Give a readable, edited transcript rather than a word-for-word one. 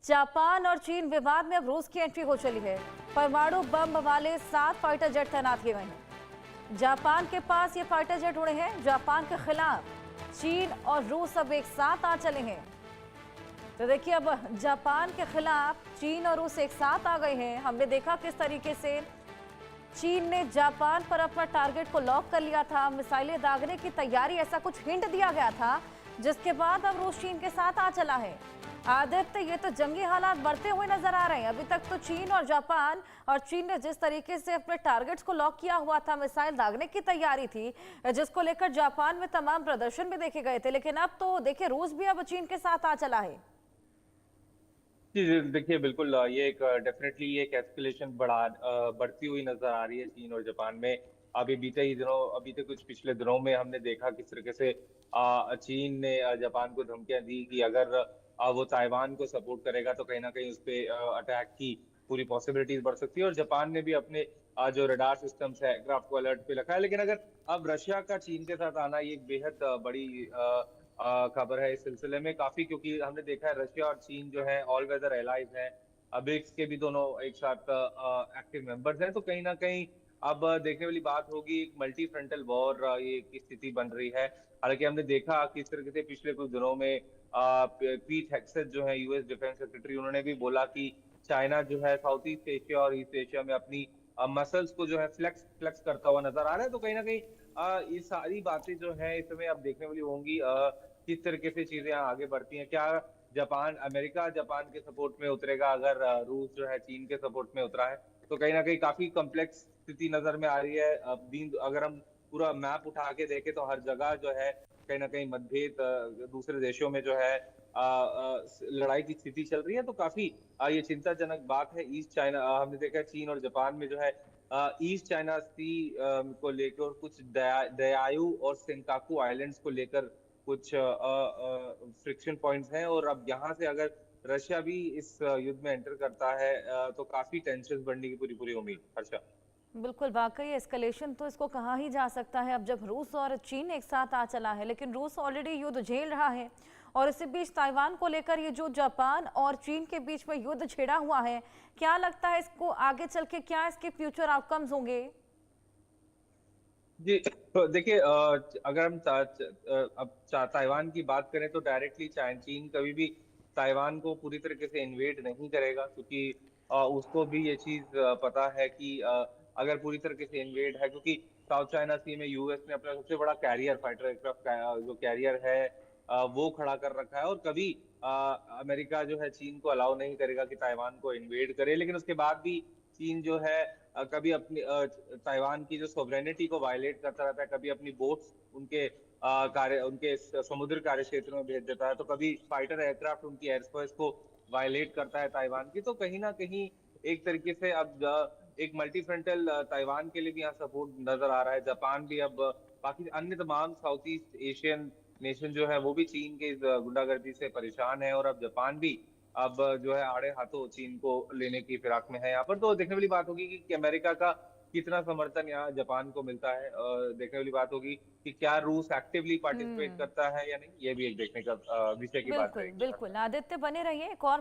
Japan और चीन विवाद में अब रूस की एंट्री हो चली है। परमाणु बम वाले 7 फाइटर जेट तैनात किए गए हैं। जापान के पास ये फाइटर जेट उड़े हैं। जापान के खिलाफ चीन और रूस अब एक साथ आ चले हैं। तो देखिए, अब जापान के खिलाफ चीन और रूस एक साथ आ गए हैं। हमने देखा किस तरीके से चीन ने जापान पर अपना टारगेट को लॉक कर लिया था, मिसाइलें दागने की तैयारी, ऐसा कुछ हिंट दिया गया था, जिसके बाद अब रूस चीन के साथ आ चला है। आदित्य, ये तो जंगी हालात बढ़ते हुए नजर आ रहे हैं। अभी तक तो चीन और जापान, और चीन ने जिस तरीके से अपने टारगेट्स को लॉक किया हुआ था, मिसाइल दागने की तैयारी थी, जिसको लेकर जापान में तमाम प्रदर्शन भी देखे गए थे, लेकिन अब तो देखिए रूस भी अब चीन के साथ आ चला है। जी जी, देखिए बिल्कुल ये एक डेफिनेटली एक एस्केलेशन बढ़ती हुई नजर आ रही है चीन और जापान में। अभी तो कुछ पिछले दिनों में हमने देखा किस तरीके से चीन ने जापान को धमकियां दी कि अगर वो ताइवान को सपोर्ट करेगा तो कहीं ना कहीं उस पे अटैक की पूरी पॉसिबिलिटीज बढ़ सकती है। और जापान ने भी अपने जो रडार सिस्टम्स है एयरक्राफ्ट को अलर्ट पे रखा है। लेकिन अगर अब रशिया का चीन के साथ आना ये एक बेहद बड़ी खबर है इस सिलसिले में काफी, क्योंकि हमने देखा है रशिया और चीन जो है ऑल वेदर एलाइज हैं। ब्रिक्स के भी दोनों एक साथ एक्टिव मेंबर्स हैं। तो कहीं ना कहीं अब देखने वाली बात होगी, एक मल्टी फ्रंटल वॉर ये की स्थिति बन रही है। हालांकि हमने देखा किस तरीके से पिछले कुछ दिनों में पीट हेगसेथ जो है यूएस डिफेंस सेक्रेटरी, उन्होंने भी बोला कि चाइना जो है साउथ ईस्ट एशिया और ईस्ट एशिया में अपनी मसल्स को जो है फ्लेक्स फ्लेक्स करता हुआ नजर आ रहा है। तो कहीं ना कहीं ये सारी बातें जो है इस समय अब देखने वाली होंगी, किस तरीके से चीजें आगे बढ़ती हैं। क्या अमेरिका जापान के सपोर्ट में उतरेगा अगर रूस जो है चीन के सपोर्ट में उतरा है? तो कहीं ना कहीं काफी कॉम्प्लेक्स स्थिति नजर में आ रही है। अब दिन अगर हम पूरा मैप उठा के देखें तो हर जगह जो है कहीं ना कहीं मतभेद, दूसरे देशों में जो है लड़ाई की स्थिति चल रही है। तो काफी ये चिंताजनक बात है। ईस्ट चाइना हमने देखा है चीन और जापान में जो है ईस्ट चाइना सी को लेकर और कुछ दयायु और सेंकाकू आइलैंड्स को लेकर कुछ फ्रिक्शन पॉइंट्स हैं। और अब यहाँ से अगर रशिया भी इस युद्ध में एंटर करता है तो काफी टेंशन बढ़ने की पूरी पूरी उम्मीद। हर्षा। बिल्कुल, वाकई एस्केलेशन तो इसको कहा ही जा सकता है अब जब रूस और चीन एक साथ आ चला है। लेकिन रूस ऑलरेडी युद्ध झेल रहा है, और इसी बीच ताइवान को लेकर ये जो जापान और चीन के बीच में युद्ध छिड़ा हुआ है, क्या लगता है इसको आगे चल के क्या इसके फ्यूचर आउटकम्स होंगे? जी, तो देखिए अगर हम ताइवान की बात करें तो डायरेक्टली चीन कभी भी ताइवान को पूरी तरीके से इन्वेड नहीं करेगा, क्योंकि उसको भी ये चीज पता है कि अगर पूरी तरीके से इन्वेड है, क्योंकि साउथ चाइना सी में यूएस ने अपना सबसे बड़ा कैरियर फाइटर एयरक्राफ्ट जो कैरियर है वो खड़ा कर रखा है। और कभी अमेरिका जो है चीन को अलाउ नहीं करेगा कि ताइवान को इन्वेड करे। लेकिन उसके बाद भी चीन जो है कभी अपनी ताइवान की जो सोवरेनिटी को वायलेट करता रहता है, कभी अपनी बोट्स उनके समुद्र कार्य क्षेत्र में भेज देता है, तो कभी फाइटर एयरक्राफ्ट उनकी एयरस्पेस को वायलेट करता है ताइवान की। तो कहीं ना कहीं एक तरीके से अब एक मल्टी फ्रंटल ताइवान के लिए भी यहाँ सपोर्ट नजर आ रहा है। जापान भी अब बाकी अन्य तमाम साउथ ईस्ट एशियन नेशन जो है वो भी चीन के इस गुंडागर्दी से परेशान है। और अब जापान भी अब जो है आड़े हाथों चीन को लेने की फिराक में है। यहाँ पर तो देखने वाली बात होगी कि अमेरिका का कितना समर्थन यहाँ जापान को मिलता है। देखने वाली बात होगी कि क्या रूस एक्टिवली पार्टिसिपेट हम्म। करता है या नहीं, ये भी एक देखने का विषय की बात बिल्कुल रहेगी। बिल्कुल, आदित्य बने रहिए। एक और